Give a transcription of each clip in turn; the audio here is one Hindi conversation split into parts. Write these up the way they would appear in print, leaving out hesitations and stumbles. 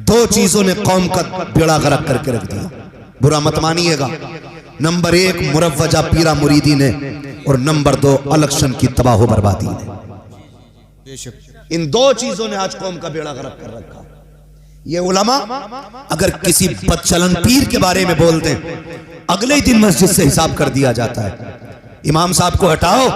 दो चीजों ने कौम का बेड़ा गर्क करके रख दिया, बुरा मत मानिएगा। नंबर एक मुरव्वजा पीरा मुरीदी ने, और नंबर दो इलेक्शन की तबाह बर्बादी ने। इन दो चीजों ने आज कौम का बेड़ा गर्क कर रखा। ये उलमा अगर किसी बदचलन पीर के बारे में बोल दें, अगले ही दिन मस्जिद से हिसाब कर दिया जाता है। इमाम साहब को हटाओ,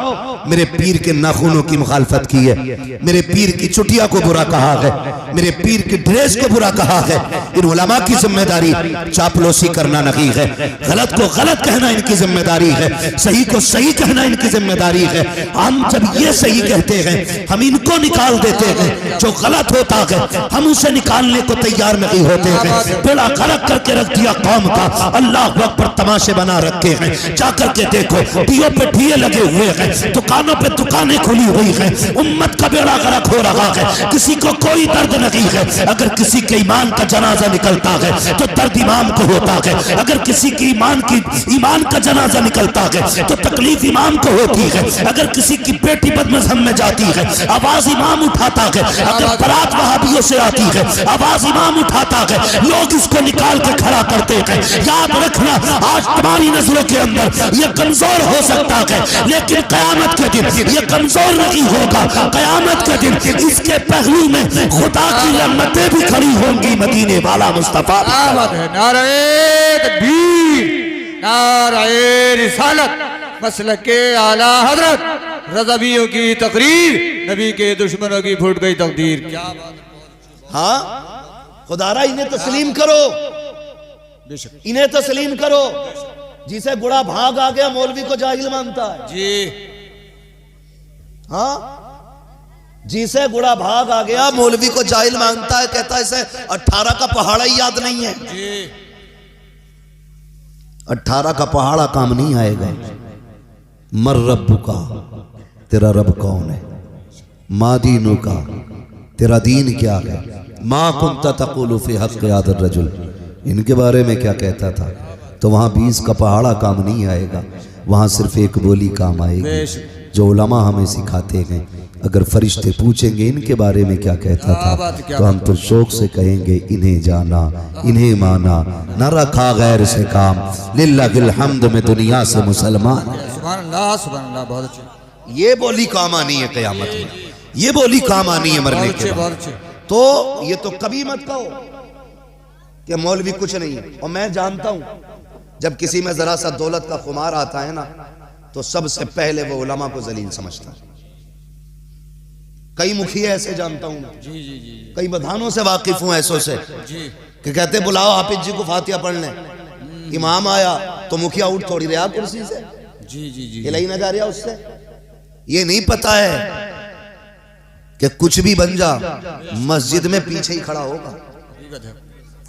मेरे पीर के नाखूनों की मुखालफत की है, मेरे पीर की चुटिया को बुरा कहा है, मेरे पीर की ड्रेस को बुरा कहा है। इन उलमा की जिम्मेदारी चापलूसी करना नहीं है, गलत को गलत कहना इनकी जिम्मेदारी है, सही को सही कहना इनकी जिम्मेदारी है। हम जब ये सही कहते हैं, हम इनको निकाल देते हैं, जो गलत होता है हम उसे निकालने को तैयार नहीं होते हैं। बेड़ा गर्क करके रख दिया कौम का। अल्लाह अकबर तमाशे बना रखे हैं, जाकर के देखो दियो पे दिए लगे हुए हैं, दुकानों पे दुकानें खुली हुई हैं, उम्मत का बेड़ा गर्क हो रहा है, किसी को कोई दर्द नहीं है। अगर किसी के ईमान का जनाजा निकलता है तो दर्द इमाम को होता है, अगर किसी की ईमान का जनाजा निकलता है तो तकलीफ इमाम को होती है, अगर किसी की बेटी बदमज़हब में जाती है आवाज इमाम उठाता है, अगर बारात वहाबियों से आती है आवाज इमाम उठाता है, लोग इसको निकाल के खड़ा करते हैं। याद रखना, आज तुम्हारी नजरों के अंदर ये कमजोर हो सकता है, लेकिन कयामत के दिन ये कमजोर नहीं होगा। कयामत के दिन इसके पहलू में खुदा की रहमतें भी खड़ी होंगी। मदीने वाला मुस्तफा नारे तकबीर, नारे रिसालत, मसलके आला हजरत, रज़वियों की तकरीर, नबी के दुश्मनों की फूट गई तकदीर। क्या बात है। हाँ खुदारा, इन्हें तस्लीम करो, इन्हें तस्लीम करो। जिसे गुड़ा भाग आ गया मौलवी को जाहिल मानता है जी। हाँ, जिसे गुड़ा भाग आ गया मौलवी को जाहिल मानता है, कहता है इसे 18 का पहाड़ा ही याद नहीं है जी। 18 का पहाड़ा काम नहीं आएगा। मर रब्बु का, तेरा रब कौन है, मा दीनु का, तेरा दीन क्या है, मा कुंता तक़ूलु फी हक़्क़ि हाज़ा रजुल, इनके बारे में क्या कहता था। तो वहां 20 का पहाड़ा काम नहीं आएगा, वहां सिर्फ एक बोली काम आएगी जो उलमा हमें सिखाते हैं। अगर फरिश्ते पूछेंगे इनके बारे में क्या कहता था, तो हम तो शौक से कहेंगे इन्हें जाना, इन्हें माना, न रखा गैर से काम, लिल्लाहिल हम्द में दुनिया से मुसलमान। सुभान अल्लाह, सुभान अल्लाह, बहुत अच्छे। ये बोली काम आनी है क़यामत में, ये बोली काम आनी है मरने के बाद। तो ये तो कभी मत कहो कि मौलवी कुछ नहीं है। और मैं जानता हूं जब किसी में जरा सा दौलत का खुमार आता है ना, तो सबसे पहले वो उलमा को जलील समझता है। कई मुखिया ऐसे जानता हूं मैं, जी जी जी, कई बधानों से वाकिफ हूं ऐसों से जी, कि कहते बुलाओ हाफिज जी को फातिहा पढ़ने। इमाम आया तो मुखिया उठ थोड़ी रहा कुर्सी से, जी जी जी, हिलाई ना जा रहा उससे। ये नहीं पता है कि कुछ भी बन जा मस्जिद में पीछे ही खड़ा होगा।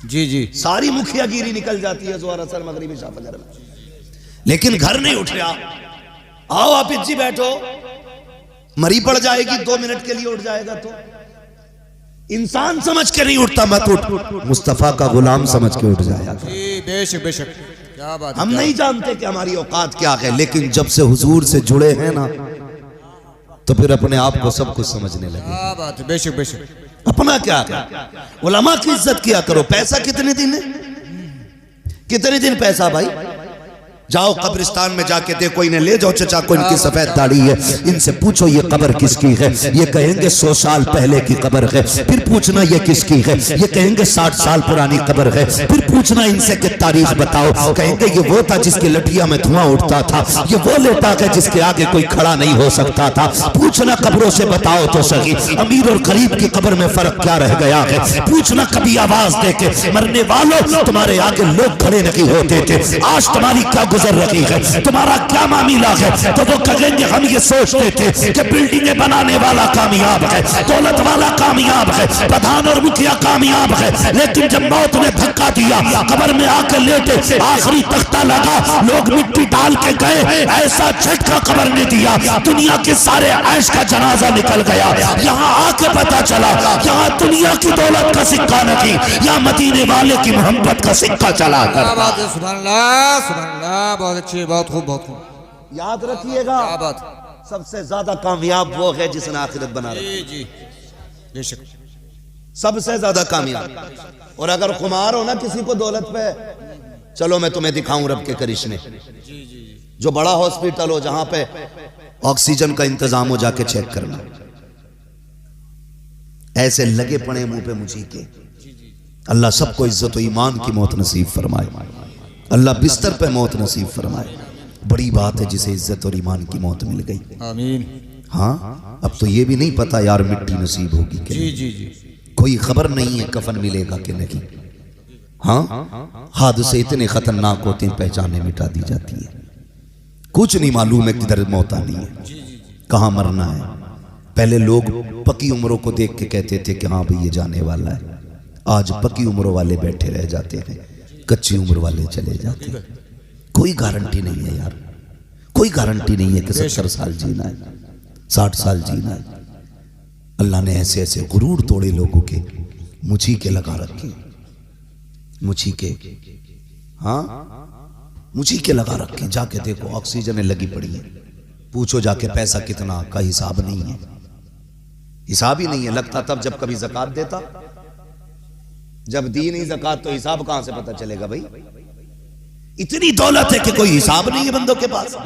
जी जी, सारी मुखियागिरी निकल जाती है ज़ोहर असर मगरिब इशा फजर में, लेकिन घर नहीं उठ रहा। आओ हाफिज जी बैठो, मरी पड़ जाएगी 2 मिनट के लिए उठ जाएगा तो इंसान समझ के नहीं उठता, मत उठ, मुस्तफा का गुलाम समझ के उठ जाएगा। बेशक बेशक, क्या बात। हम नहीं जानते कि हमारी औकात क्या है, लेकिन जब से हुजूर से जुड़े हैं ना, तो फिर अपने आप को सब कुछ समझने लगे। क्या बात है, बेशक बेशक। अपना क्या है, उलमा की इज्जत किया करो। पैसा कितने दिन है, कितने दिन पैसा भाई। जाओ कब्रिस्तान में जाके देखो, इन्हें ले जाओ चचा को, इनकी सफेद दाढ़ी है, इनसे पूछो ये कब्र किसकी है, ये कहेंगे 100 साल पहले की कब्र है। फिर पूछना ये किसकी है, ये कहेंगे 60 साल पुरानी कब्र है। फिर पूछना इनसे कि तारीख बताओ, कहेंगे ये वो था जिसकी लठिया में धुआं उठता था, ये वो लेता है जिसके आगे कोई खड़ा नहीं हो सकता था। पूछना कब्रों से बताओ तो सही, अमीर और गरीब की कब्र में फर्क क्या रह गया है। पूछना कभी आवाज दे के, मरने वालों तुम्हारे आगे लोग खड़े नहीं होते थे, आज तुम्हारी क्या गुजर रही है, तुम्हारा क्या मामला है। तो वो कहेंगे हम ये सोचते थे कि बिल्डिंगें बनाने वाला कामयाब है, दौलत वाला कामयाब है, प्रधान और मुखिया कामयाब है, लेकिन जब मौत ने धक्का दिया, कब्र में आकर लेटे, आखिरी तख्ता लगा, लोग मिट्टी डाल के गए, ऐसा झटका कब्र ने दिया, दुनिया के सारे ऐश का जनाजा निकल गया। यहाँ आके पता चला यहाँ दुनिया की दौलत का सिक्का नहीं, यहाँ मदीने वाले की मोहब्बत का सिक्का चला कर। सुभान अल्लाह, सुभान अल्लाह, बहुत अच्छी, बहुत खूब, बहुत खूब। याद रखिएगा, क्या बात। सबसे ज्यादा कामयाब वो है जिसने आखिरत बना रखी। जी जी, बेशक। सबसे ज्यादा कामयाब। और अगर खुमार हो ना किसी को दौलत पे, चलो मैं तुम्हें दिखाऊं रब के करिश्मे। जो बड़ा हॉस्पिटल हो जहां पे ऑक्सीजन का इंतजाम हो, जाके चेक करना। ऐसे लगे पड़े मुंह पे मुझी के। अल्लाह सबको इज्जत और ईमान की मौत नसीब फरमाए। अल्लाह बिस्तर पे मौत नसीब फरमाए। बड़ी बात है जिसे इज्जत और ईमान की मौत मिल गई। आमीन। हाँ, अब तो ये भी नहीं पता यार मिट्टी नसीब होगी कि जी जी जी। कोई खबर नहीं है कफन मिलेगा कि नहीं। हाँ, हादसे इतने खतरनाक होते हैं, पहचाने मिटा दी जाती है। कुछ नहीं मालूम है किधर मौत आनी है, कहाँ मरना है। पहले लोग पकी उम्रों को देख के कहते थे कि हाँ भाई ये जाने वाला है। आज पकी उम्रों वाले बैठे रह जाते हैं, कच्ची उम्र वाले चले जाते हैं। कोई गारंटी नहीं है यार, कोई गारंटी नहीं है कि 70 साल जीना है, 60 साल जीना है। अल्लाह ने ऐसे ऐसे गुरूर तोड़े लोगों के, मुझी के लगा रखे, मुझी के, हाँ मुझी के लगा रखे। जाके देखो ऑक्सीजन लगी पड़ी है, पूछो जाके पैसा कितना का हिसाब नहीं है, हिसाब ही नहीं है। लगता तब जब कभी ज़कात देता, जब दी नहीं ज़कात तो हिसाब कहां से पता चलेगा भाई। इतनी दौलत है कि कोई हिसाब नहीं है बंदों के पास।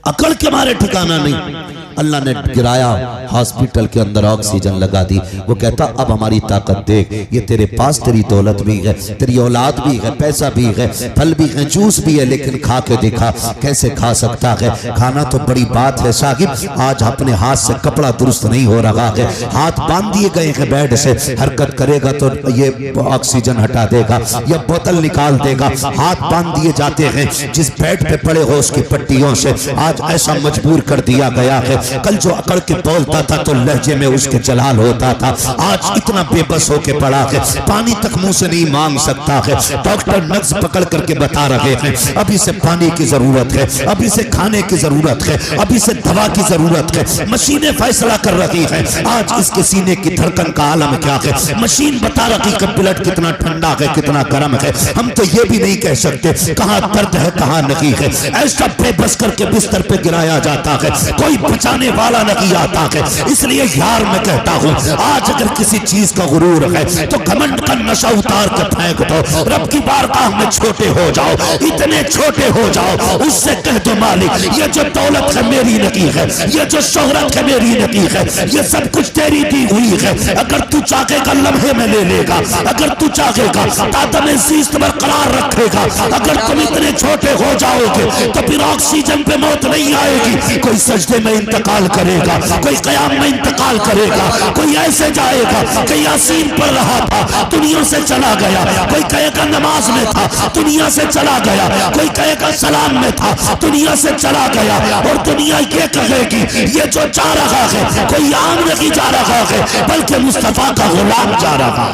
अकड़ के मारे ठिकाना नहीं। अल्लाह ने गिराया हॉस्पिटल के अंदर, ऑक्सीजन लगा दी। वो कहता अब हमारी ताकत देख, ये तेरे पास तेरी दौलत भी है, तेरी औलाद भी है, पैसा भी है, फल भी है, जूस भी है, लेकिन खा के दिखा। कैसे खा सकता है? खाना तो बड़ी बात है साहिब, आज अपने हाथ से कपड़ा दुरुस्त नहीं हो रहा है, हाथ बांध दिए गए हैं बेड से, हरकत करेगा तो ये ऑक्सीजन हटा देगा या बोतल निकाल देगा। हाथ बांध दिए जाते हैं, जिस बेड पे पड़े हो उसकी पट्टियों से आज ऐसा मजबूर कर दिया गया है। कल जो अकड़ के बोलता था तो लहजे में उसके जलाल होता था, आज इतना बेबस होके पड़ा है, पानी तक मुंह से नहीं मांग सकता है। डॉक्टर नब्ज पकड़ करके बता रहे हैं अभी से पानी की जरूरत है, अभी से खाने की जरूरत है, अभी से दवा की जरूरत है। मशीनें फैसला कर रही है आज इसके सीने की धड़कन का आलम क्या है। मशीन बता रही है ब्लड कितना ठंडा है, कितना गर्म है। हम तो ये भी नहीं कह सकते कहां दर्द है कहां नहीं है। ऐसा बेबस करके बिस्तर पे गिराया जाता है, कोई बचाने वाला नहीं आता है। इसलिए यार मैं कहता हूं आज अगर किसी चीज का गुरूर है तो घमंड का नशा उतार के फेंक दो। रब की बारगाह में छोटे हो जाओ, इतने छोटे हो जाओ, उससे कह दो मालिक ये जो दौलत है मेरी नहीं है, ये जो शोहरत है मेरी नहीं है, ये सब कुछ तेरी दी हुई है। अगर तू चाहेगा लम्हे में ले लेगा, अगर तू चाहेगा तादम ज़ीस्त बरकरार रखेगा। अगर तुम इतने छोटे हो जाओगे तो फिर ऑक्सीजन पे मौत नहीं आएगी। कोई सजदे में इंतकाल करेगा, कोई कयाम में इंतकाल करेगा, कोई ऐसे जाएगा कि यासीन पढ़ रहा था दुनिया से चला गया, कोई कहेगा नमाज में था दुनिया से चला गया, कोई कहेगा सलाम में था दुनिया से चला गया। और दुनिया ये कहेगी ये जो जा रहा है कोई आम नहीं जा रहा है बल्कि मुस्तफा का गुलाम जा रहा है।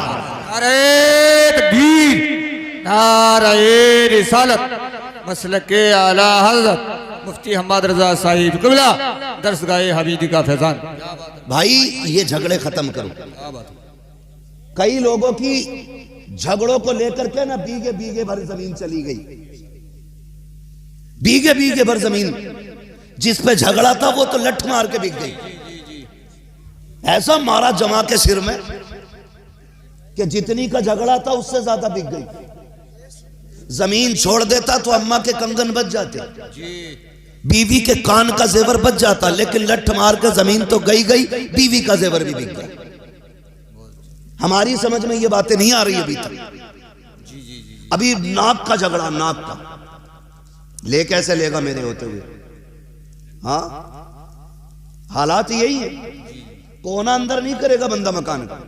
अरे तकबीर, नारे रिसालत, मसलके आला हज़रत मुफ्ती हम्मद रजा साहिब क़िबला, दरसगाह हबीबी का फैजान। भाई ये झगड़े खत्म करो। कई लोगों की झगड़ों को लेकर के ना बीघे बीघे भर जमीन चली गई, बीघे बीघे भर जमीन जिस पे झगड़ा था वो तो लठ मार के बिक गई। ऐसा मारा जमा के सिर में कि जितनी का झगड़ा था उससे ज्यादा बिक गई। जमीन छोड़ देता तो अम्मा के कंगन बच जाते, बीवी के कान का जेवर बच जाता, लेकिन लठ मार के जमीन तो गई गई, बीवी का जेवर भी बिक गया। हमारी समझ में ये बातें नहीं आ रही अभी तक। अभी नाक का झगड़ा, नाक का ले कैसे लेगा मेरे होते हुए। हाँ हालात यही है, कोना अंदर नहीं करेगा बंदा मकान का।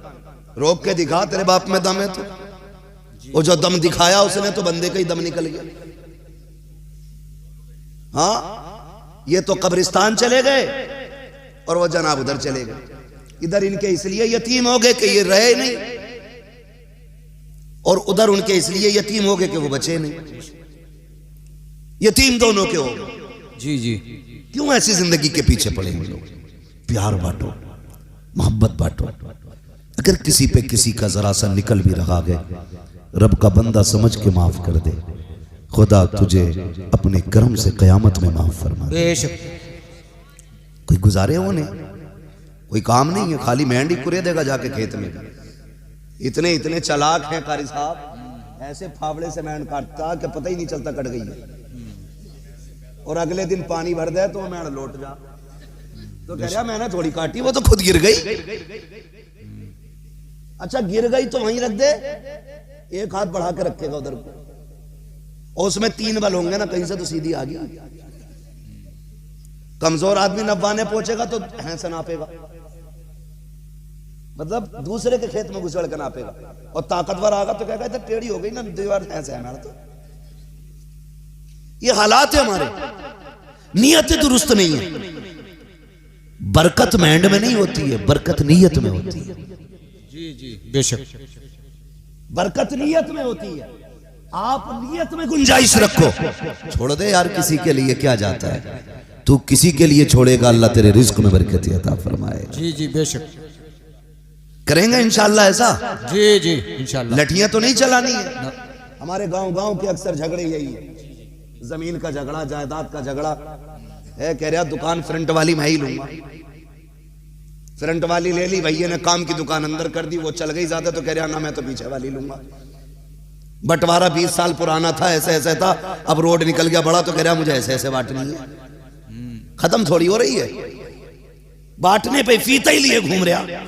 रोक के दिखा तेरे बाप में दम है तो, वो जो दम दिखाया उसने तो बंदे का ही दम निकल गया। हाँ ये तो कब्रिस्तान चले गए और वो जनाब उधर चले गए। इधर इनके इसलिए यतीम हो गए कि ये रहे नहीं, और उधर उनके इसलिए यतीम हो गए कि वो बचे नहीं। यतीम दोनों के हो गए। जी जी। क्यों ऐसी जिंदगी के पीछे पड़े हैं लोग? प्यार बांटो, मोहब्बत बांटो। अगर किसी पे किसी का जरा सा निकल भी रहा है, रब का बंदा समझ के माफ कर दे। खुदा तुझे अपने कर्म से कयामत में माफ फरमा दे। कोई गुजारे होने, कोई काम नहीं है, खाली मेहंदी कुरे देगा जाके खेत में। इतने इतने चालाक हैं कारी साहब, ऐसे फावड़े से मैंड काटता कि पता ही नहीं चलता कट गई है, और अगले दिन पानी भर दे तो मैंड लौट जा। तो कह रहा मैंने थोड़ी काटी, वो तो खुद गिर गई। अच्छा गिर गई तो वहीं रख दे, एक हाथ बढ़ा के रखेगा उधर को, और उसमें 3 बल होंगे ना, कहीं से तो सीधी आ गई। कमजोर आदमी नब्बाने पहुंचेगा तो ऐसे नापेगा, मतलब दूसरे के खेत में घुसड़ के नापेगा, और ताकतवर आगा तो कहेगा इधर टेढ़ी हो गई ना दीवार, ऐसे है हमारा। तो ये हालात है हमारे, नियत दुरुस्त नहीं है। बरकत मैंड में नहीं होती है, बरकत नीयत में होती है। जी जी बेशक, बरकत नीयत में होती है। आप नीयत में गुंजाइश रखो, छोड़ दे यार, किसी के लिए क्या जाता है, तू किसी के लिए छोड़ेगा, अल्लाह तेरे रिज्क में बरकत अता फरमाएगा। जी जी बेशक, करेंगे इंशाअल्लाह ऐसा। जी जी इंशाअल्लाह। लठियां तो नहीं चलानी है। हमारे गांव के अक्सर झगड़े यही है, जमीन का झगड़ा, जायदाद का झगड़ा है। कह रहा दुकान फ्रंट वाली मैं ही लूंगा, फ्रंट वाली ले ली, भैया ने काम की दुकान अंदर कर दी, वो चल गई ज्यादा, तो कह रहा ना मैं तो पीछे वाली लूंगा। बंटवारा 20 साल पुराना था, ऐसे ऐसे था, अब रोड निकल गया बड़ा, तो कह रहा मुझे ऐसे ऐसे बांटनी है। खत्म थोड़ी हो रही है, बांटने पे फीता ही लिए घूम रहा।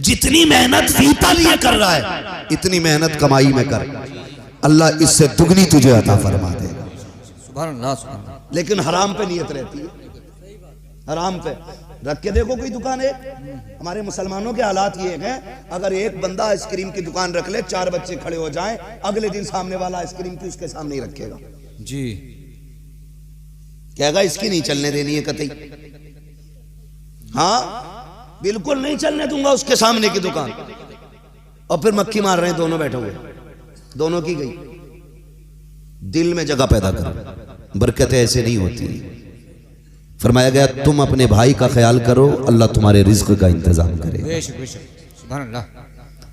जितनी मेहनत फीता लिए कर रहा है, इतनी मेहनत कमाई में कर, अल्लाह इससे दुगनी तुझे अता फरमा देगा। सुभान अल्लाह, सुभान अल्लाह। लेकिन हराम पे नियत रहती है, हराम पे रख के देखो कोई दुकान है। हमारे मुसलमानों के हालात ये हैं, अगर एक बंदा आइसक्रीम की दुकान रख ले, 4 बच्चे खड़े हो जाएं, अगले दिन सामने वाला आइसक्रीम की उसके सामने ही रखेगा। जी कहेगा इसकी नहीं चलने देनी है कतई, हाँ बिल्कुल नहीं चलने दूंगा उसके सामने की दुकान। और फिर मक्खी मार रहे हैं दोनों बैठे हुए, दोनों की गई। दिल में जगह पैदा करो, बरकतें ऐसे नहीं होती। फरमाया गया तुम अपने भाई का ख्याल करो, अल्लाह तुम्हारे रिज्क का इंतजाम करे। बेशक बेशक, सुभान अल्लाह।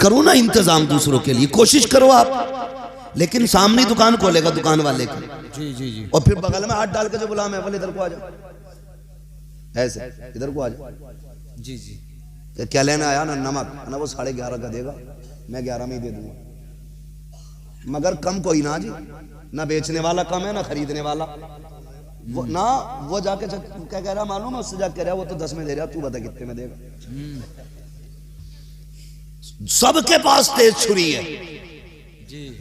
करो ना इंतजाम दूसरों के लिए, कोशिश करो आप, लेकिन सामने दुकान खोलेगा दुकान वाले की, जी जी जी, और फिर बगल में हाथ डाल के जो बुला मैं बोले इधर को आ जाओ, ऐसे इधर को आ जाओ। जी जी, क्या लेना आया ना, नमक ना, वो 11.5 का देगा, मैं 11 में ही दे दूंगा, मगर कम कोई ना जी, ना बेचने वाला कम है ना खरीदने वाला। वो ना वो जाके क्या कह रहा मालूम है, उससे जाके कह रहा वो तो 10 में दे रहा, तू बता कितने में देगा। सबके पास तेज छुरी है,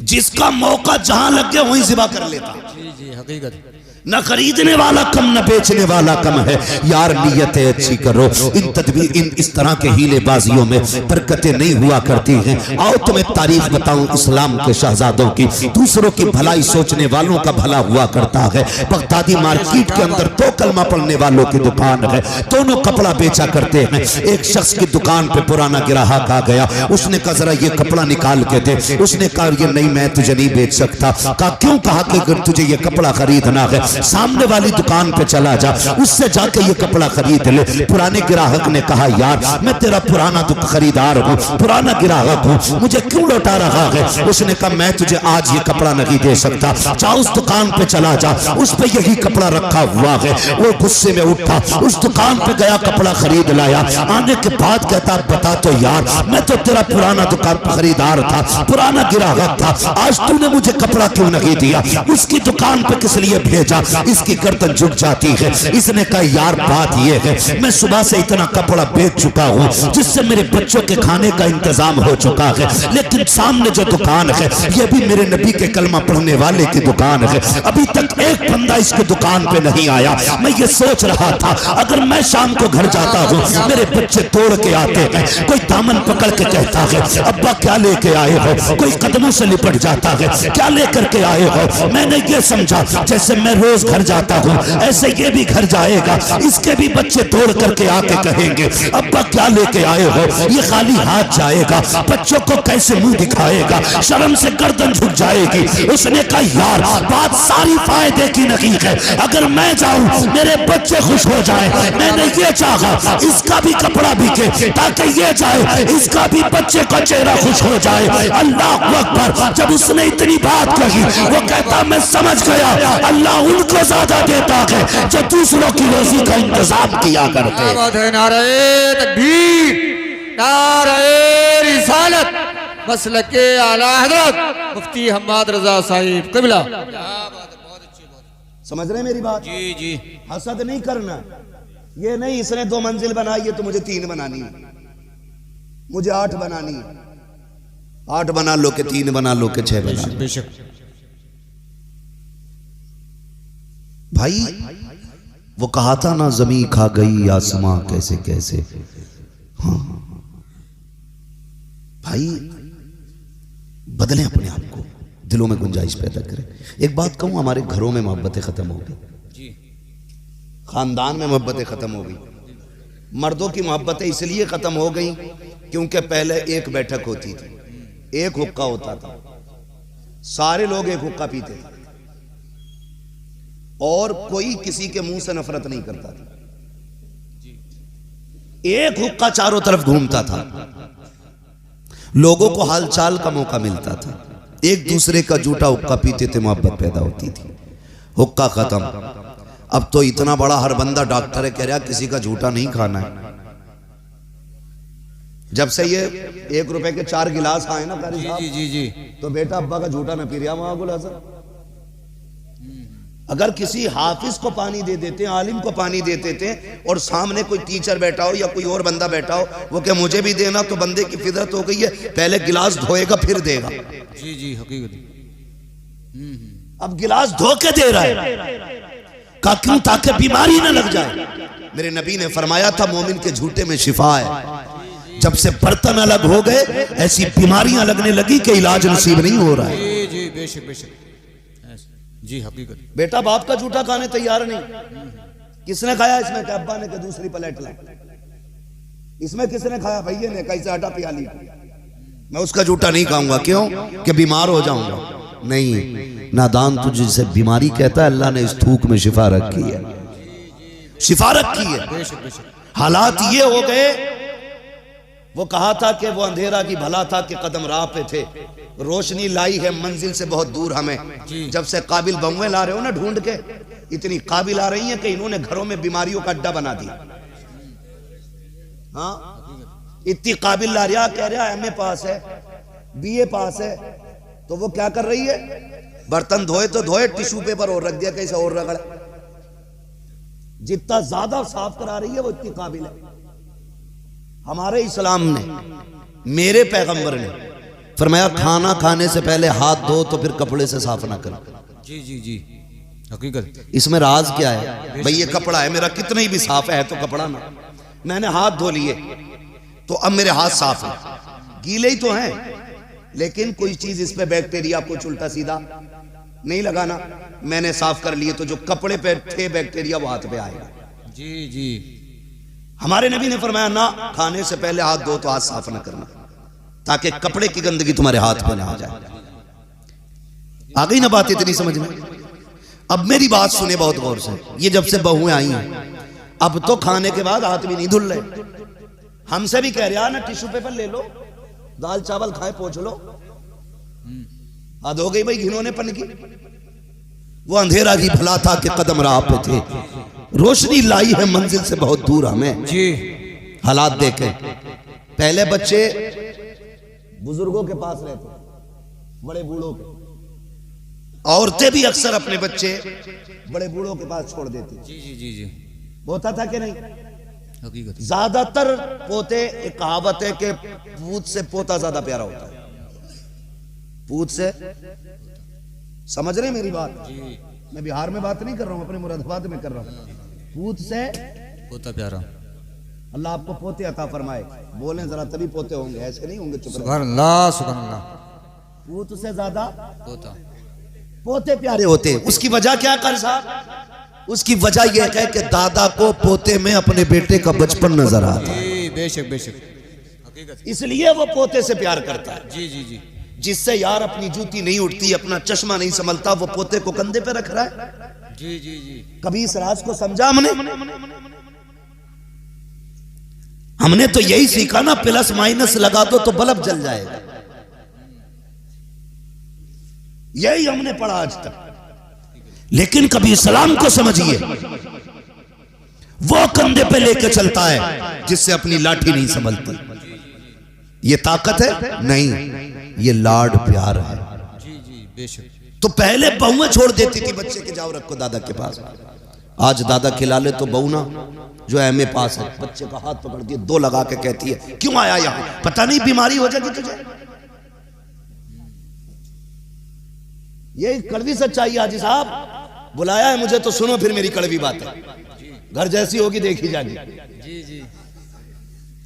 जिसका मौका जहां लग गया वहीं जिबा कर लेता। जी जी हकीकत, न खरीदने वाला कम न बेचने वाला कम है। यार नियतें अच्छी करो, इन तदबीर इन इस तरह के हीलेबाजियों में बरकतें नहीं हुआ करती हैं। आओ तुम्हें तारीफ बताऊं इस्लाम के शहजादों की, दूसरों की भलाई सोचने वालों का भला हुआ करता है। बगदादी मार्केट के अंदर 2 कलमा पढ़ने वालों की दुकान है, दोनों कपड़ा बेचा करते हैं। एक शख्स की दुकान पे पुराना ग्राहक आ गया, उसने कहा जरा ये कपड़ा निकाल के दे। उसने कहा ये नहीं मैं तुझे नहीं बेच सकता। कहा क्यों? कहा कि अगर तुझे ये कपड़ा खरीदना है सामने वाली दुकान पे चला जा, उससे जाके ये कपड़ा खरीद ले। पुराने ग्राहक ने कहा यार मैं तेरा पुराना खरीदार हूँ, पुराना ग्राहक हूँ, मुझे क्यों लौटा रहा है? उसने कहा मैं तुझे आज ये कपड़ा नहीं दे सकता, जा उस दुकान पे चला जा, उस पे यही कपड़ा रखा हुआ है। वो गुस्से में उठा, उस दुकान पे गया, कपड़ा खरीद लाया। आने के बाद कहता बता तो यार, मैं तो तेरा पुराना दुकान खरीदार था, पुराना ग्राहक था, आज तूने मुझे कपड़ा क्यों नहीं दिया? उसकी दुकान पे किस लिए भेजा? इसकी गर्दन झुक जाती है। इसने कहा यार बात यह है मैं सुबह से इतना कपड़ा बेच चुका हूँ जिससे मेरे बच्चों के खाने का इंतजाम हो चुका है, लेकिन सामने जो दुकान है यह भी मेरे नबी के कलमा पढ़ने वाले की दुकान है, अभी तक एक बंदा इसकी दुकान पे नहीं आया। मैं ये सोच रहा था अगर मैं शाम को घर जाता हूँ, मेरे बच्चे तोड़ के आते हैं, कोई दामन पकड़ के कहता है अब्बा क्या लेके आए हो, कोई कदमों से लिपट जाता है क्या लेकर के आए हो। मैंने ये समझा जैसे मैं रोज घर जाता हूँ ऐसे ये भी घर जाएगा, इसके भी बच्चे तोड़ करके आके कहेंगे अब्बा क्या लेके आए हो। ये खाली हाथ जाएगा, बच्चों को कैसे मुंह दिखाएगा, शर्म से गर्दन झुक जाएगी। उसने कहा यार बात सारी फायदे की नहीं है, अगर मैं जाऊं मेरे बच्चे खुश हो जाए, मैंने ये चाहा इसका भी कपड़ा बिके ताकि ये जाए, इसका भी बच्चे का चेहरा खुश हो जाए। अल्लाह अकबर। जब उसने इतनी बात कही वो कहता मैं समझ गया अल्लाह उनको ज्यादा देता है जो दूसरों की रोजी का इंतजाम किया करते हैं। नारे तकबीर, नारे रिसालत, मसलक के आला हजरत मुफ्ती हम्माद रजा साहिब कबिला। समझ रहे हैं मेरी बात? जी जी। हसद नहीं करना, ये नहीं इसने 2 मंजिल बनाई है तो मुझे 3 बनानी है, मुझे 8 बनानी है। 8 बना लो के 3 बना लो के 6 बना लो। बेशक भाई वो कहा था ना, जमी खा गई आसमां कैसे कैसे। हाँ भाई बदलें अपने आप को, दिलों में गुंजाइश पैदा करें। एक बात कहूं, हमारे घरों में मोहब्बतें खत्म हो गई, खानदान में मोहब्बतें खत्म हो गई। मर्दों की मोहब्बतें इसलिए खत्म हो गई क्योंकि पहले एक बैठक होती थी, एक हुक्का होता था, सारे लोग एक हुक्का पीते थे और कोई किसी के मुंह से नफरत नहीं करता था। एक हुक्का चारों तरफ घूमता था, लोगों को हालचाल का मौका मिलता था, एक दूसरे का झूठा हुक्का पीते थे, मोहब्बत पैदा होती थी। हुक्का खत्म। अब तो इतना बड़ा हर बंदा डॉक्टर है, कह रहा किसी का झूठा नहीं खाना है। जब से ये 1 रुपए के 4 गिलास आए ना कारी साहब, जी जी जी। तो बेटा अब्बा का झूठा ना पी रहा वहां गुल हसन। अगर किसी हाफिज को पानी दे देते हैं, आलिम को पानी दे देते हैं और सामने कोई टीचर बैठा हो या कोई और बंदा बैठा हो, वो क्या मुझे भी देना, तो बंदे की फितरत हो गई है पहले गिलास धोएगा फिर देगा। जी जी हकीकत। अब गिलास धो के दे रहा है, क्यों? ताकि बीमारी ना लग जाए। मेरे नबी ने फरमाया था मोमिन के झूठे में शिफा है। जब से बर्तन अलग हो गए ऐसी बीमारियां लगने लगी कि इलाज नसीब नहीं हो रहा है। जी जी बेशक बेशक जी हकीकत। बेटा बाप का झूठा खाने तैयार नहीं, किसने खाया इसमें? कि अब्बा ने, कि दूसरी प्लेट ला। इसमें किसने खाया? भैया ने, कैसे आटा पिया ली। मैं उसका झूठा नहीं खाऊंगा, क्यों? कि बीमार हो जाऊंगा। नहीं, नादान तुझे से बीमारी कहता है, अल्लाह ने इस थूक में शिफा रखी है, शिफा रखी है। बेशक बेशक। हालात ये हो गए, वो कहा था कि वो अंधेरा की भला था कि कदम राह पे थे, रोशनी लाई है मंजिल से बहुत दूर हमें। जब से काबिल बहुएं ला रहे हो ना ढूंढ के, इतनी काबिल आ रही हैं कि इन्होंने घरों में बीमारियों का अड्डा बना दिया। हाँ, इतनी काबिल ला रहा, कह रहा एमए पास है, बीए पास है, तो वो क्या कर रही है? बर्तन धोए तो धोए, टिश्यू पेपर और रख दिया, कैसे और रगड़ा। जितना ज्यादा साफ करा रही है वो इतनी काबिल है। हमारे इस्लाम ने, मेरे पैगंबर ने फरमाया खाना खाने से पहले हाथ धो तो फिर कपड़े से साफ ना करो। जी जी जी हकीकत। इसमें राज क्या है? भाई ये कपड़ा है मेरा, कितना ही भी साफ है तो कपड़ा ना, मैंने हाथ धो लिए तो अब मेरे हाथ साफ है, गीले ही तो हैं, लेकिन कोई चीज इस पे बैक्टीरिया कुछ उल्टा सीधा नहीं लगाना, मैंने साफ कर लिए तो जो कपड़े पे थे बैक्टीरिया वो हाथ पे आएगा। जी जी। हमारे नबी ने फरमाया ना, खाने से पहले हाथ धो तो हाथ साफ ना करना, ताकि कपड़े की गंदगी तुम्हारे हाथ पे ना आ जाए। आ गई ना बात इतनी समझ में? अब मेरी बात सुने बहुत गौर से। ये जब से बहुएं आई हैं, अब तो खाने के बाद हाथ भी नहीं धुल रहे। हमसे भी कह रहा ना टिश्यू पेपर ले लो, दाल चावल खाए पोंछ लो, हद हो गई भाई घिनौने पन की। वो अंधेरा ही भला था कि कदम राह पे थे, रोशनी लाई है मंजिल से बहुत दूर हमें। जी। हालात देखे, पहले बच्चे बुजुर्गों के पास रहते, बड़े बूढ़ों के, औरतें भी अक्सर अपने बच्चे बड़े बूढ़ों के पास छोड़ देती। जी जी जी जी होता था कि नहीं? हकीकत। ज्यादातर पोते, एक कहावत है कि पूत से पोता ज्यादा प्यारा होता है। पूत से, समझ रहे मेरी बात? जी। मैं बिहार में बात नहीं कर रहा हूं, अपने मुरादाबाद में कर रहा हूं। पूत से पोता प्यारा। अल्लाह आपको पोते अता फरमाए, बोले जरा तभी पोते होंगे, ऐसे नहीं होंगे। चुप रहो। सुभान अल्लाह सुभान अल्लाह। पूत से ज्यादा पोता, पोते प्यारे होते हैं। उसकी वजह क्या कर साहब? उसकी वजह यह है कि दादा को पोते में अपने बेटे का बचपन नजर आता है। बेशक बेशक हकीकत। इसलिए वो पोते से प्यार करता है। जी जी जी। जिससे यार अपनी जूती नहीं उठती, अपना चश्मा नहीं संभलता, वो पोते को कंधे पे रख रहा है। जी जी जी। कभी इस राज को समझा हमने? हमने तो यही सीखा ना, प्लस माइनस लगा दो तो बल्ब जल जाएगा, यही हमने पढ़ा आज तक। लेकिन कभी इस्लाम को समझिए, वो कंधे पे लेके चलता है जिससे अपनी लाठी नहीं संभलती। ये ताकत है? नहीं। ये लाड प्यार है। जी जी बेशक। तो पहले बहुएं छोड़ देती थी बच्चे के, जाओ रखो दादा के पास। आज दादा खिला ले तो बहू ना जो एमए पास है बच्चे का हाथ पकड़ती है, 2 लगा के कहती है क्यों आया यहाँ, पता नहीं बीमारी हो जाएगी तुझे। ये कड़वी सच्चाई हाजी साहब, बुलाया है मुझे तो सुनो फिर मेरी कड़वी बात है, घर जैसी होगी देखी जाएगी। जी जी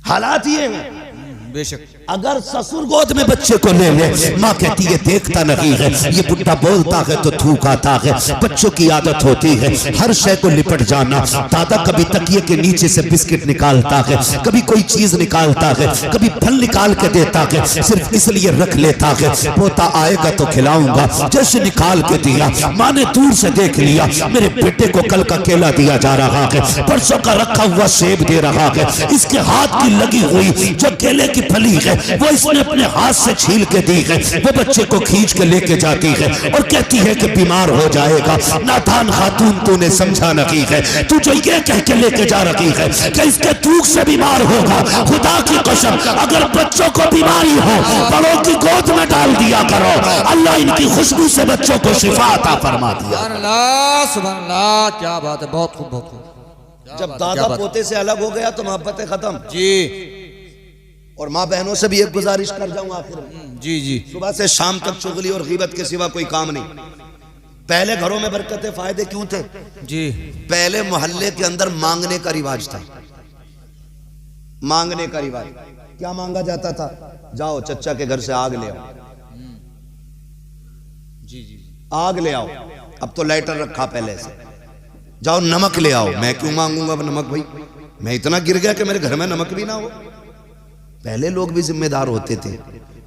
हालात ये हैं। बेशक। अगर ससुर गोद में बच्चे को ले ले, माँ कहती है देखता नहीं है, ये बुढ़ा बोलता है तो थूक आता है। बच्चों की आदत होती है हर शय को लिपट जाना। दादा कभी तकिए के नीचे से बिस्किट निकालता है, कभी कोई चीज निकालता है, कभी फल निकाल के देता है, सिर्फ इसलिए रख लेता है पोता आएगा तो खिलाऊंगा। जैसे निकाल के दिया, माँ ने दूर से देख लिया मेरे बेटे को कल का केला दिया जा रहा है, परसों का रखा हुआ सेब दे रहा है, इसके हाथ की लगी हुई जो केले की फली है वो इसने अपने हाथ से छील के दी है। वो बच्चे को खींच के लेके जाती है और कहती है कि बीमार हो जाएगा। नादान खातून तूने समझा नहीं है, तू जो ये कह के लेके जा रही है कि इसके थूक से बीमार होगा, खुदा की कसम अगर बच्चों को बीमारी हो बड़ों की गोद में डाल दिया करो, अल्लाह इनकी खुशबू से बच्चों को शिफा अता फरमा दिया। सुभान अल्लाह, क्या बात है, बहुत खूब बहुत खूब। जब दादा पोते से अलग हो गया तो मोहब्बतें खत्म। जी। और माँ बहनों से भी एक गुजारिश कर जाऊं आखिर में। जी जी। सुबह से शाम तक चुगली और गीबत के सिवा कोई काम नहीं। पहले घरों में बरकतें फायदे क्यों थे? जी। पहले मोहल्ले के अंदर मांगने का रिवाज था। मांगने का रिवाज क्या मांगा जाता था? जाओ चच्चा के घर से आग ले आओ। जी जी। आग ले आओ, अब तो लाइटर रखा पहले से। जाओ नमक ले आओ। मैं क्यों मांगूंगा नमक भाई, मैं इतना गिर गया कि मेरे घर में नमक भी ना हो। पहले लोग भी जिम्मेदार होते थे,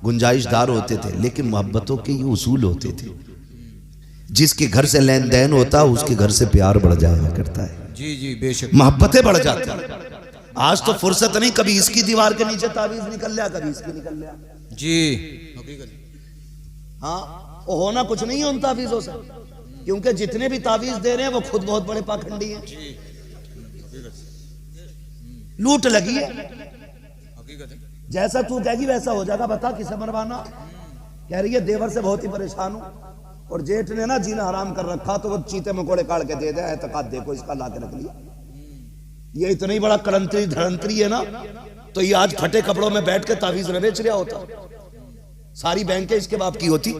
गुंजाइशदार होते थे, लेकिन मोहब्बतों के ये उसूल होते थे। जिसके घर से लेन देन होता उसके घर से प्यार बढ़ जाया करता है। जी जी बेशक। मोहब्बतें बढ़ जाती हैं। आज तो फुर्सत नहीं, कभी इसकी दीवार के नीचे तावीज निकल लिया, कभी इसकी निकल लिया। जी। हाँ, वो होना कुछ नहीं है उन तावीजों से, क्योंकि जितने भी तावीज दे रहे हैं वो खुद बहुत बड़े पाखंडी हैं। लूट लगी है। जैसा तू कहेगी वैसा हो जाएगा, बता किसे मरवाना। कह रही है देवर से बहुत ही परेशान हूं, और जेठ ने ना जीना हराम कर रखा, तो वो चीते मकोड़े काट के दे दे, एतकाद देखो इसका ला के रख लिया। ये इतना ही बड़ा कलंतरी धड़ंतरी है ना, तो ये आज फटे कपड़ों में बैठ के तावीज न बेच रहा होता, सारी बैंकें इसके बाप की होती।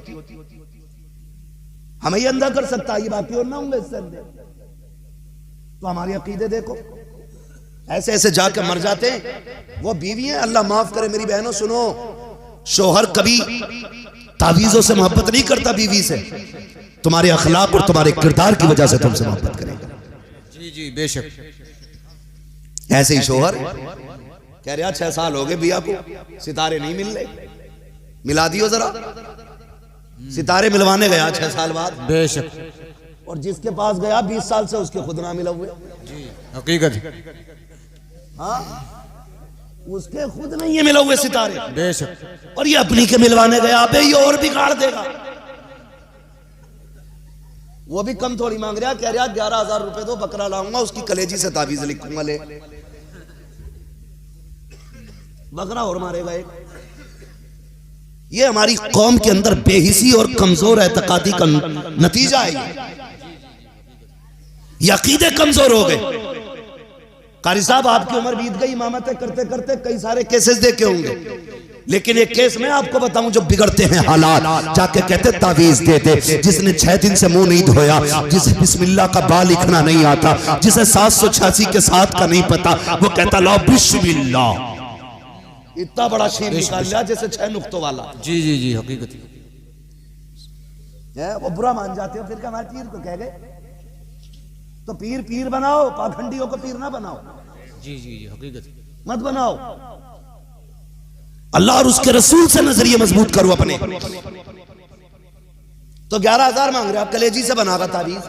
हमें ये अंधा कर सकता है, ये बाकी और ना होंगे इससे अंधे। तो हमारी अकीदे देखो, ऐसे ऐसे जाके मर जाते हैं। वो बीवी है, अल्लाह माफ करे मेरी बहनों सुनो, शोहर कभी तावीजों से मोहब्बत नहीं करता बीवी से, तुम्हारे अखलाक और तुम्हारे किरदार की वजह से तुमसे मोहब्बत करेगा। जी जी बेशक। ऐसे ही शोहर कह रहा 6 साल हो गए बिया को, सितारे नहीं मिल रहे, मिला दियो जरा। सितारे मिलवाने गया 6 साल बाद, बेशक। और जिसके पास गया 20 साल से उसके खुद ना मिला हुए। जी हकीकत। हाँ, उसके खुद नहीं है मिला हुए सितारे, बेशक। और ये अपनी के मिलवाने गया। अबे ये और बिगाड़ देगा। वो भी कम थोड़ी मांग रहा, कह रहा 11,000 रुपए दो, बकरा लाऊंगा, उसकी कलेजी से तावीज लिखूंगा। ले बकरा और मारेगा एक। ये हमारी कौम के अंदर बेहिसी और कमजोर एतकादी का नतीजा है। ये अकीदे कमजोर हो गए। कारी साहब आपकी उम्र बीत गई, इमामतें करते करते कई सारे केसेस देखे होंगे, लेकिन एक केस मैं आपको बताऊं जो बिगड़ते हैं हालात, जाके कहते तावीज दे दे। जिसने 6 दिन से मुंह नहीं धोया, जिसे बिस्मिल्लाह का बा लिखना नहीं आता, जिसे 786 के 7 का नहीं पता, वो कहता लो बिस्मिल्लाह। इतना बड़ा शीर निकाल लिया जैसे 6 नुक्तों वाला। जी जी जी हकीकत। वो बुरा मान जाते हो, फिर क्या हमारे पीर को कह गए, तो पीर पीर बनाओ, पाखंडियों को पीर ना बनाओ। जी जी जी हकीकत। मत बनाओ। अल्लाह और उसके रसूल से नजरिए मजबूत करो अपने। तो 11,000 मांग रहे, आप कलेजी से बनागा तावीज।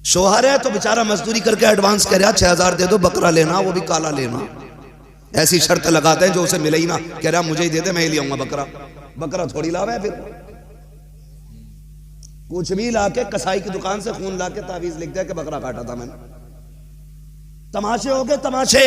शोहर है तो बेचारा मजदूरी करके एडवांस कर रहा, 6,000 दे दो, बकरा लेना, वो भी काला लेना। ऐसी शर्त लगाते हैं जो उसे मिले ही ना, कह रहा मुझे ही दे दे, मैं ही ले आऊंगा बकरा। बकरा थोड़ी लावा है, फिर कुछ भी लाके कसाई की दुकान से खून लाके तावीज लिख दिया कि बकरा काटा था मैंने। तमाशे हो गए तमाशे।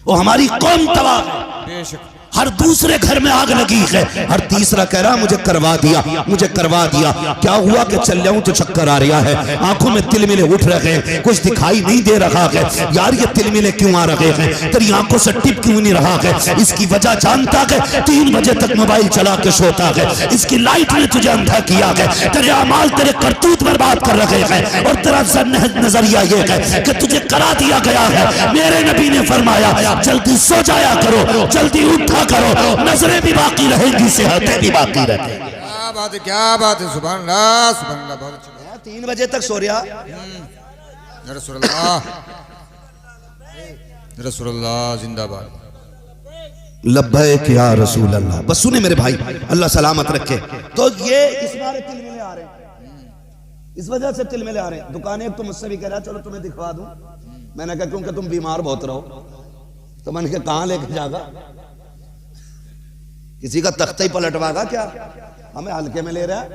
वो हमारी कौम तबाह है, बेशक हर दूसरे घर में आग लगी है, हर तीसरा कह रहा मुझे करवा दिया, मुझे करवा दिया। क्या हुआ कि चल जाऊं तो चक्कर आ रहा है, आंखों में तिलमिले उठ रहे हैं, कुछ दिखाई नहीं दे रहा है। यार ये तिलमिले क्यों आ रहे हैं, तेरी आंखों से टिप क्यों नहीं रहा है? इसकी वजह जानता है, 3 बजे तक मोबाइल चला के सोता है, इसकी लाइट ने तुझे अंधा किया है, तेरे अमाल तेरे करतूत बर्बाद कर रहे हैं, और तेरा नजरिया ये है कि तुझे करा दिया गया है। मेरे नबी ने फरमाया जल्दी सो जाया करो, जल्दी उठा करो, नजरें भी बाकी रहेंगी, सेहतें भी बाकी रहेंगी। क्या बात है, क्या बात है, सुभान अल्लाह, सुभान अल्लाह, बहुत अच्छा। 3 बजे तक सो रहा। रसूलुल्लाह, रसूलुल्लाह जिंदाबाद। लब्बैक या रसूल अल्लाह। बस सुने मेरे भाई, अल्लाह सलामत रखे। तो ये इस बार तिलमिले आ रहे हैं, इस वजह से तिलमिले आ रहे हैं। दुकान एक तो मुझसे भी कह रहा चलो तुम्हें दिखवा दूं, मैंने कहा क्योंकि तुम बीमार बहुत रहो, तो मैंने कहा कहां लेके जागा, किसी का तख्ता ही पलटवागा क्या, हमें हल्के में ले रहा है।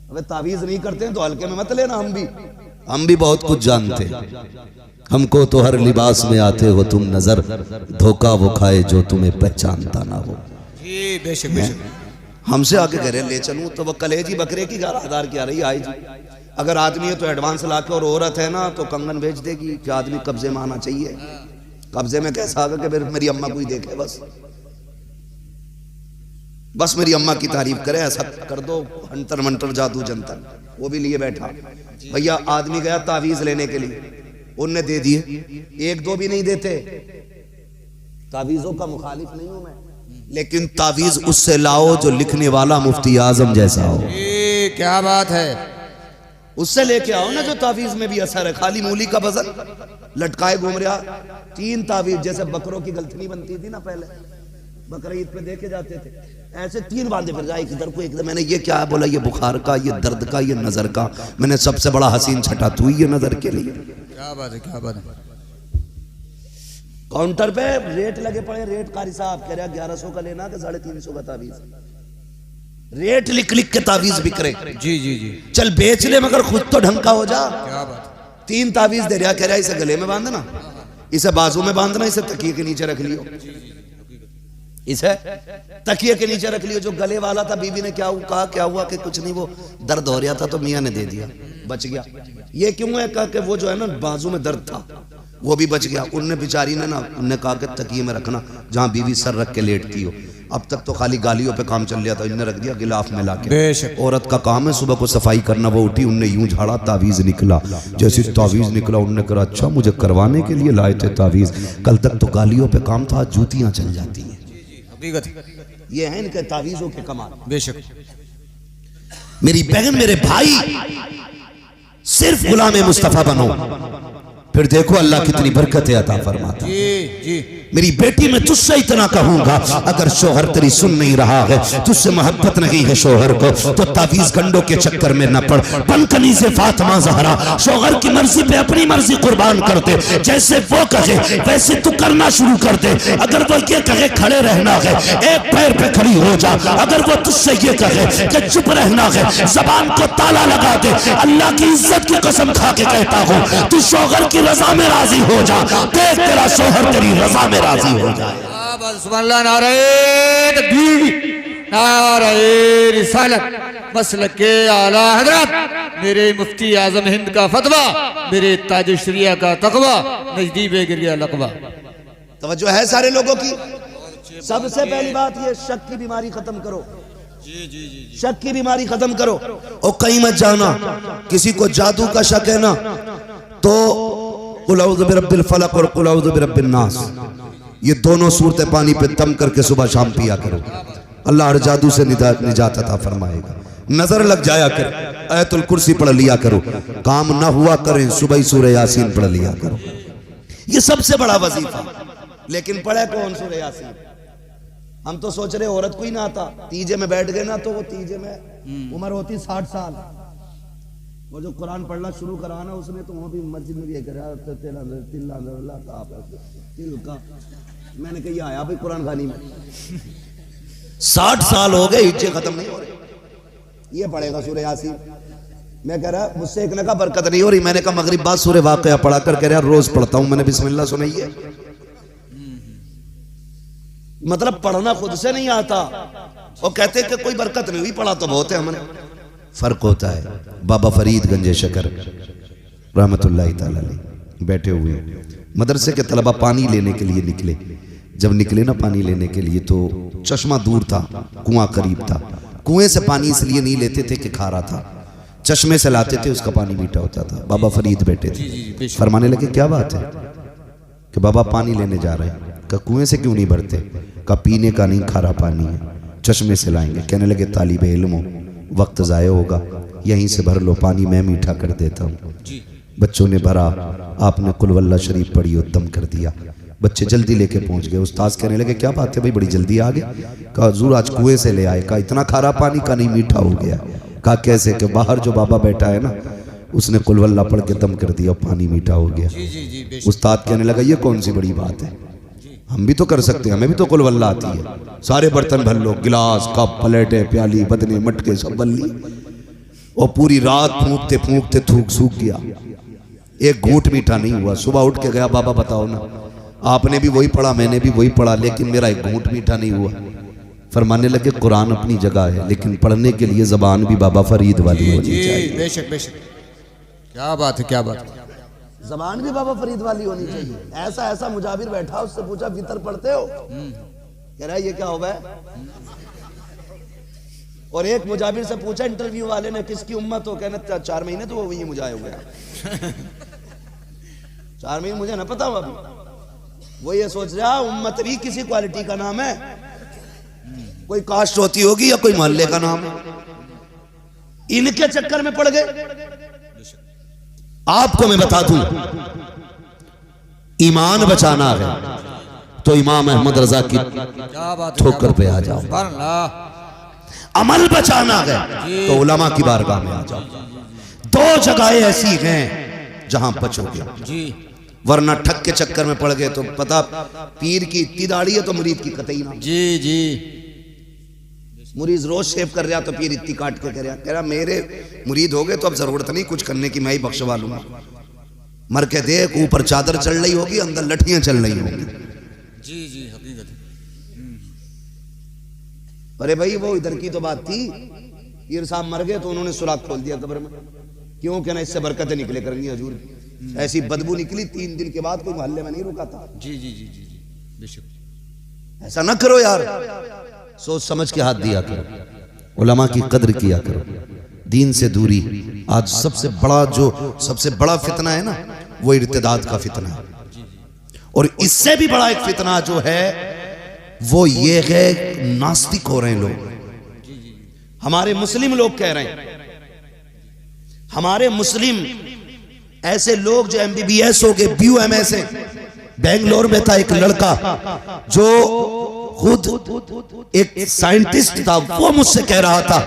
अबे तावीज नहीं करते हैं तो हल्के में मत लेना, हम भी बहुत कुछ जानते हैं। हमको तो हर लिबास में आते हो तुम नजर, धोखा वो खाए जो तुम्हें पहचानता ना हो। जी बेशक बेशक। हमसे आके घरे ले चलूं तो वो कलेजी बकरे की 11,000 की आ रही आई जी। अगर आदमी है तो एडवांस लाके, और औरत है ना तो कंगन बेच देगी कि आदमी कब्जे में आना चाहिए। कब्जे में कैसा आगा कि मेरी अम्मा कोई देखे, बस मेरी अम्मा की तारीफ करे, ऐसा कर दो, अंतर मंतर जादू जंतर, वो भी लिए बैठा। भैया आदमी गया तावीज लेने के लिए, उनने दे दिए, 1-2 भी नहीं देते। तावीजों का मुखालिफ नहीं हूं मैं, लेकिन तावीज उससे लाओ जो लिखने वाला मुफ्ती आजम जैसा हो। क्या बात है, उससे लेके आओ ना जो तावीज में भी असर है। खाली मूली का वजन लटकाए घूम रहा। 3 तावीज, जैसे बकरों की गलथनी बनती थी ना पहले, बकरा ईद पे देखे जाते थे, ऐसे 3 बांधे फिर जाए इधर को एकदम। मैंने ये क्या बोला, ये बुखार का, ये दर्द का, ये नजर का। मैंने सबसे बड़ा हसीन छटा तू ही, ये नजर के लिए। क्या बात है, क्या बात है। काउंटर पे रेट लगे पड़े, रेट कारी साहब कह रहा 1100 का लेना कि 350 का तावीज, रेट लिख लिख के तावीज बिक रहे। जी जी जी, चल बेच ले मगर खुद तो ढंग का हो जा। क्या बात। 3 तावीज दे रहा, कह रहा इसे गले में बांधना, इसे बाजू में बांधना, इसे तकिए के नीचे रख लियो, इसे तकिए के नीचे रख लियो। जो गले वाला था बीबी ने क्या कहा, क्या हुआ कि कुछ नहीं, वो दर्द हो रहा था तो मियां ने दे दिया, बच गया। ये क्यों है, कहा कि वो जो है ना बाजू में दर्द था वो भी बच गया। उनने बेचारी ने ना, उनने कहा कि तकिए में रखना जहां बीवी सर रख के लेटती हो। अब तक तो खाली गालियों पे काम चल रहा था, इनने रख दिया गिलाफ में लाके। औरत का काम है सुबह को सफाई करना, वो उठी, उनने यूं झाड़ा, तावीज निकला। जैसे तावीज निकला उनने कहा अच्छा मुझे करवाने के लिए लाए थे तावीज, कल तक तो गालियों पे काम था, जूतियां चल जाती हैं। ये है इनके तावीजों के कमाल। बेशक मेरी बहन, मेरे भाई, सिर्फ गुलाम मुस्तफा बनो, फिर देखो अल्लाह कितनी बरकतें अता फरमाता। जी जी। मेरी बेटी मैं तुझसे इतना कहूंगा, अगर शोहर तेरी सुन नहीं रहा है, तुझसे मोहब्बत नहीं है शोहर को, तो तावीज गंडों के चक्कर में न पड़। बनकनी से फातिमा ज़हरा शोहर की मर्जी पे अपनी मर्जी कुर्बान कर दे, जैसे वो कहे वैसे तू करना शुरू कर दे। अगर वो ये कहे खड़े रहना है, एक पैर पे खड़ी हो जा। अगर वो तुझसे ये कहे कि चुप रहना है, जबान को ताला लगा दे। अल्लाह की इज्जत की कसम खा के कहता हूँ, तू शोहर की रजा में राजी हो जा, देख तेरा शोहर तेरी रजा में राजी हो जाए। सुभान अल्लाह, नारे तकबीर, नारे रिसालत, मसलक के आला हजरत मेरे मुफ्ती आजम हिंद का फतवा, मेरे ताज शरिया का तकवा, नजदीब गिर गया लकवा। तवज्जो है सारे लोगों की। सबसे पहली बात ये, शक की बीमारी खत्म करो। जी जी जी, शक की बीमारी खत्म करो। और कहीं मत जाना, किसी को जादू का शक है ना तो कुल औज़ु बिरब्बिल फलक और कुल औज़ु बिरब्बिन नास, ये दोनों सूरतें पानी पे दम करके सुबह शाम पिया करो। अल्लाह हर जादू से निजात अता फरमाएगा। नजर लग जाया कर, आयतुल कुर्सी पढ़ लिया करो। काम ना हुआ करें, सुबह सूरह यासीन पढ़ लिया करो। ये सबसे बड़ा वजीफा। लेकिन पढ़े कौन सूरह यासीन? हम तो सोच रहे औरत को ही ना आता। तीजे में बैठ गए ना तो वो तीजे में उम्र होती 60 साल, वो जो कुरान पढ़ना शुरू कराना उसने तो वहाँ भी मस्जिद में भी करा मैंने कहा आया भाई कुरान खानी में 60 साल हो गए, हिज्जे खत्म नहीं हो रहे। ये पढ़ेगा सूरह यासीन। मैं कह रहा मुझसे एक ने कहा बरकत नहीं हो रही। मैंने कहा मगरिब बाद सूरह वाक़िया पढ़ा कर, कह रहा रोज पढ़ता हूँ। मैंने बिस्मिल्लाह सुनाइए। मतलब पढ़ना खुद से नहीं आता, वो कहते कि कोई बरकत नहीं हुई, पढ़ा तो बहुत है हमने। फर्क होता है। बाबा फरीद गंजे शकर रहमतुल्लाह ताला अलैह बैठे हुए, मदरसे के तलबा पानी लेने के लिए निकले। जब निकले ना पानी लेने के लिए तो चश्मा दूर था, कुआं करीब था। कुएं से पानी इसलिए नहीं लेते थे कि खारा था, चश्मे से लाते थे, उसका पानी मीठा होता था। बाबा फरीद बैठे थे, फरमाने लगे क्या बात है कि बाबा पानी लेने जा रहे हैं। कहा कुएं से क्यों नहीं भरते? कहा पीने का नहीं, खारा पानी है, चश्मे से लाएंगे। कहने लगे तालिब इल्म हो, वक्त ज़ाया होगा, यहीं से भर लो, पानी मैं मीठा कर देता हूँ। बच्चों ने भरा, आपने कुल वल्ला शरीफ पढ़ी और दम कर दिया। बच्चे जल्दी लेके पहुंच गए। उस्ताद कहने लगे क्या बात है भाई, बड़ी जल्दी आ गए? कहा हुजूर आज कुएं से ले आए। कहा इतना खारा पानी? का नहीं, मीठा हो गया। कहा कैसे? कि बाहर जो बाबा बैठा है ना, उसने कुल वल्ला पढ़ के दम कर दिया, पानी मीठा हो गया। उस्ताद कहने लगा ये कौन सी बड़ी बात है, हम भी तो कर सकते हैं, हमें भी तो कुल वल्ला आती है। सारे बर्तन भर लो, गिलास, कप, प्लेटें, प्याली, बदने, मटके सब बन ली। और पूरी रात फूंकते फूंकते थूक सूख गया, एक घूंट मीठा नहीं हुआ। सुबह उठ के गया, बाबा बताओ ना, आपने भी वही पढ़ा, मैंने भी वही पढ़ा, लेकिन मेरा एक घूंट मीठा नहीं हुआ। फरमाने लगे कुरान अपनी जगह है, लेकिन पढ़ने के लिए जबान भी बाबा फरीद वाली होनी चाहिए। बेशक बेशक, क्या बात है, क्या बात है। जबान भी बाबा फरीद वाली होनी चाहिए। ऐसा ऐसा मुजाबिर बैठा, उससे पूछा वितर पढ़ते हो? कह रहा है ये क्या हो गया। और एक मुजाबिर से पूछा इंटरव्यू वाले ने किसकी उम्मत हो, कहना 4 महीने तो वो मुझे हो गया। 4 महीने मुझे ना पता हुआ। वो ये सोच रहा उम्मत भी किसी क्वालिटी का नाम है, कोई कास्ट होती होगी या कोई मोहल्ले का नाम है। इनके चक्कर में पड़ गए। आपको मैं बता दूं, ईमान बचाना है तो इमाम अहमद रजा की ठोकर पे आ जाओ। अमल बचाना है तो उलमा की बारगाह में आ जाओ। 2 जगहें ऐसी हैं जहां बचोगे, वरना ठग के चक्कर में पड़ गए तो पता पीर की इतनी दाढ़ी है तो मुरीद की कतई ना। जी जी, मुरीद रोज शेव कर रहा तो पीर इतनी काट के कह रहा मेरे मुरीद हो गए तो अब जरूरत नहीं कुछ करने की, मैं ही बख्शवा लूंगा। मर के देख, ऊपर चादर चल रही होगी, अंदर लठियां चल रही होगी। जी जी, हकीकत। अरे भाई वो इधर की तो बात थी, पीर साहब मर गए तो उन्होंने सुराख खोल दिया कब्र में। क्यों? कहना इससे बरकतें निकले करेंगी हजूर। ऐसी बदबू निकली, 3 दिन के बाद कोई मोहल्ले में नहीं रुका था। जी जी जी जी जी, बेशक। ऐसा ना करो यार, सोच समझ के हाथ दिया करो, उलमा की कद्र किया करो। दीन से दूरी आज सबसे बड़ा फितना है ना, वो इर्तिदाद का फितना है। और इससे भी बड़ा एक फितना जो है वो ये है, नास्तिक हो रहे हैं लोग। हमारे मुस्लिम लोग कह रहे हैं, हमारे मुस्लिम ऐसे लोग जो MBBS हो गए, BUMS है। बेंगलोर में था एक लड़का जो खुद एक साइंटिस्ट था, वो मुझसे कह रहा था,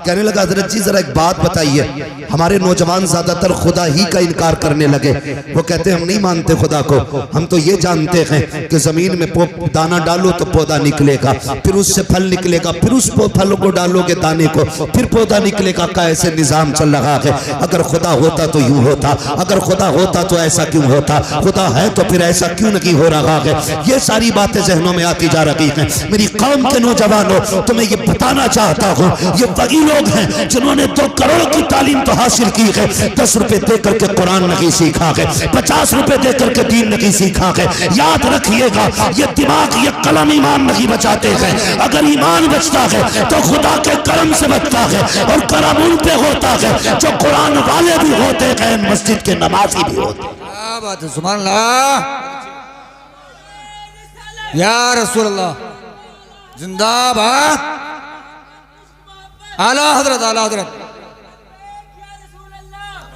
कहने लगा हजरत जी जरा एक बात बताइए, हमारे नौजवान ज्यादातर खुदा ही का इनकार करने लगे। वो कहते हम नहीं मानते खुदा को, हम तो ये जानते हैं कि जमीन में दाना डालो तो पौधा निकलेगा, फिर उससे फल निकलेगा, फिर उस फल को डालोगे दाने को, फिर पौधा निकलेगा का ऐसे निजाम चल रहा है। अगर खुदा होता तो यूं होता, अगर खुदा होता तो ऐसा क्यों होता, खुदा है तो फिर ऐसा क्यों नहीं हो रहा है। ये सारी बातें जहनों में आती जा रही हैं। मेरी कौम के नौजवानों, तो मैं ये बताना चाहता हूँ, ये वही लोग हैं जिन्होंने 2 करोड़ की तालीम तो हासिल की है, 10 रुपए दे करके कुरान नहीं सीखा है, 50 रुपए दे करके दीन नहीं सीखा है। याद रखिएगा, ये दिमाग, ये कलम ईमान नहीं बचाते हैं। अगर ईमान बचता है तो खुदा के करम से बचता है, और करम उन पे होता है जो कुरान वाले भी होते हैं, मस्जिद के नमाजी भी होते हैं। क्या बात है, सुभान अल्लाह, या रसूल अल्लाह, जिंदाबाद, आला हजरत, आला हजरत,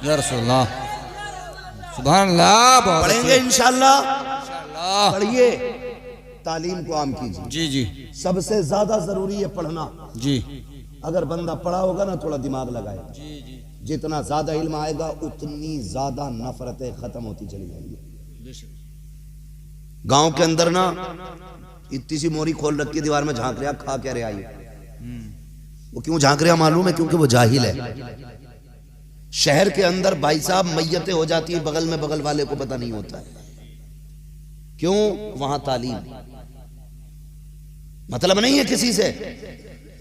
या रसूल अल्लाह, सुभान अल्लाह। पढ़ेंगे इंशाअल्लाह, पढ़िए, तालीम को आम कीजिए। जी जी, सबसे ज्यादा जरूरी है पढ़ना। जी, अगर बंदा पढ़ा होगा ना, थोड़ा दिमाग लगाए, जितना ज्यादा इल्म आएगा उतनी ज्यादा नफरतें खत्म होती चली जाएंगी। गांव के अंदर ना इतनी सी मोरी खोल रखी दीवार में, झांक रहा, खा क्या रहा आई। वो क्यों झांक रहा मालूम है? क्योंकि वो जाहिल है। शहर के अंदर भाई साहब मैयतें हो जाती है, बगल में बगल वाले को पता नहीं होता है। क्यों? वहां तालीम। मतलब नहीं है किसी से,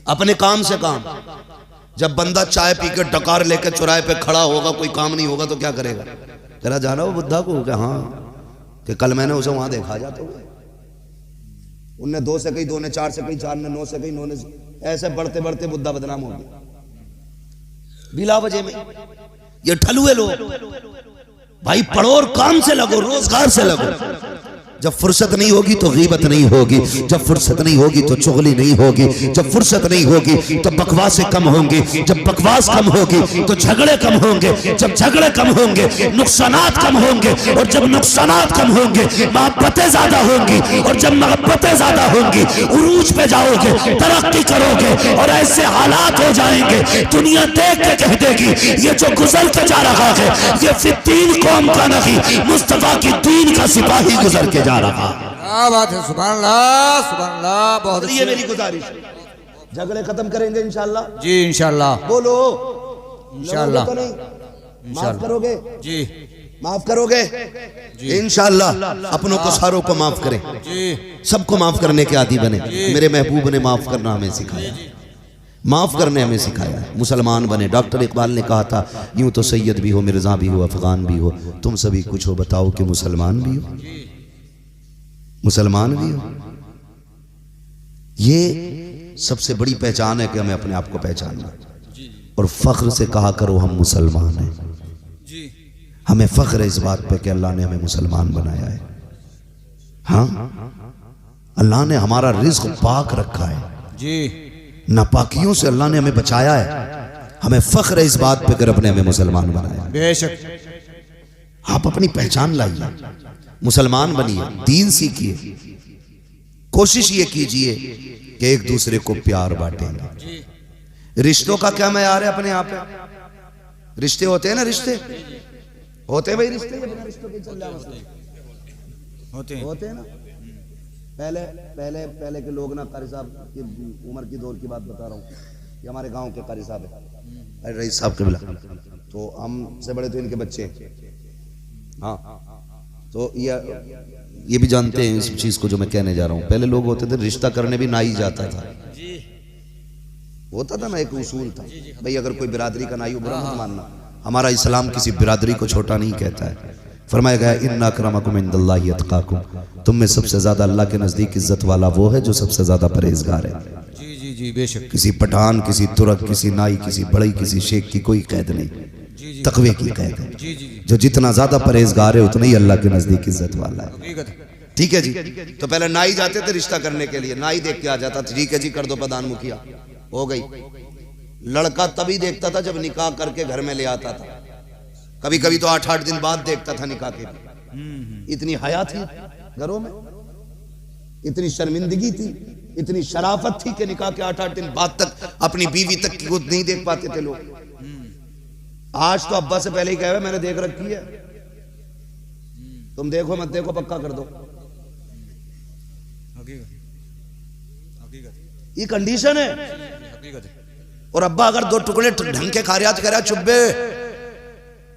अपने काम से काम। जब बंदा चाय पी के डकार लेकर चौराहे पे खड़ा होगा, कोई काम नहीं होगा तो क्या करेगा? तेरा जाना वो बुद्धा को क्या? हाँ, कि कल मैंने उसे वहां देखा जाते हुए, उनने 2 से कही, 2 ने 4 से कही, 4 ने 9 से कही, 9 ने ऐसे बढ़ते बढ़ते बुद्धा बदनाम हो गया बिला वजह में। ये ठलुए लोग भाई, पढ़ो और काम से लगो, रोजगार से लगो। जब फुर्सत नहीं होगी तो गीबत नहीं होगी, जब फुर्सत नहीं होगी तो चुगली नहीं होगी, जब फुर्सत नहीं होगी तो बकवासें कम होंगी, जब बकवास कम होगी तो झगड़े कम होंगे, जब झगड़े कम होंगे नुकसानात कम होंगे, और जब नुकसानात कम होंगे मोहब्बतें ज्यादा होंगी, और जब मोहब्बतें ज्यादा होंगी उरूज पे जाओगे, तरक्की करोगे, और ऐसे हालात हो जाएंगे दुनिया देख के कह देगी ये जो गुजर के जा रहा है ये फित्तीन कौम का नहीं, मुस्तफा की दीन का सिपाही गुजर के जा रहा। क्या बात है, सुभान अल्लाह, सुभान अल्लाह। बहुत ये मेरी गुजारिश है, झगड़े खत्म करेंगे इंशाल्लाह जी, इंशाल्लाह। बोलो इंशाल्लाह, तो नहीं, माफ करोगे जी, माफ करोगे इंशाल्लाह। अपनों को सारों को माफ करें जी, सबको माफ करने के आदी बने। मेरे महबूब ने माफ करना हमें सिखाया, माफ करने हमें सिखाया, मुसलमान बने। डॉक्टर इकबाल ने कहा था यूं तो सैयद भी हो, मिर्जा भी हो, अफगान भी हो, तुम सभी कुछ हो, बताओ कि मुसलमान भी हो, मुसलमान भी हो। ये सबसे बड़ी पहचान है कि हमें अपने आप को पहचानना, और फख्र से कहा करो हम मुसलमान हैं। हमें फख्र है इस बात पे कि अल्लाह ने हमें मुसलमान बनाया है। हाँ, अल्लाह ने हमारा रिज्क पाक रखा है जी, नापाकियों से अल्लाह ने हमें बचाया है। हमें फख्र है इस बात पे कि रब ने हमें मुसलमान बनाया। बेशक आप अपनी पहचान लाइए, मुसलमान बनिए, दीन सीखिए, कोशिश ये कीजिए कि एक दूसरे को प्यार बांटेंगे। रिश्तों का क्या मयार है अपने आप पे? रिश्ते होते हैं ना, रिश्ते होते हैं भाई, रिश्ते बिना रिश्तों के चल जाओ होते हैं ना। पहले पहले पहले के लोग ना, कारी साहब की उम्र की दौर की बात बता रहा हूँ, ये हमारे गांव के कारी साहब है, रईस साहब किबला, तो हमसे बड़े तो इनके बच्चे। हाँ, तो ये भी जानते हैं इस चीज को जो मैं कहने जा रहा हूँ। पहले लोग होते थे रिश्ता करने भी नाई जाता था, होता था ना, एक उसूल था भाई, अगर कोई बिरादरी का नाई हो बुरा मत मानना। हमारा इस्लाम किसी बिरादरी को छोटा नहीं कहता है। फरमाया गया इन्ना अक्रमकुम इंदल्लाहि अतकाकुम, तुम में सबसे ज्यादा अल्लाह के नजदीक इज्जत वाला वो है जो सबसे ज्यादा परहेजगार है। जी जी जी, बेशक। किसी पठान, किसी तुर्क, किसी नाई, किसी बड़ई, किसी शेख की कोई कैद नहीं, तकवे की कैद है। जो जितना ज्यादा परहेजगार है उतना ही अल्लाह के नजदीक इज्जत वाला है। ठीक है जी। तो पहले नाई जाते थे रिश्ता करने के लिए, नाई देख के आ जाता था, ठीक है जी कर दो प्रधान मुखिया, हो गई। लड़का तभी देखता था जब निकाह करके घर में ले आता था, कभी कभी तो 8-8 दिन बाद देखता था निकाह के भी। इतनी हया थी घरों में, इतनी शर्मिंदगी थी, इतनी शराफत थी कि निकाह के 8-8 दिन बाद तक अपनी बीवी तक की खुद नहीं देख पाते थे लोग। आज तो अब्बा से पहले ही कहे मैंने देख रखी है, तुम देखो मत देखो पक्का कर दो। ये कंडीशन है। और अब्बा अगर 2 टुकड़े ढंग के खारियात करा, चुब्बे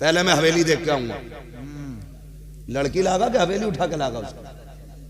पहले मैं हवेली देख के आऊंगा। लड़की लागा कि हवेली उठा के लागा उसको?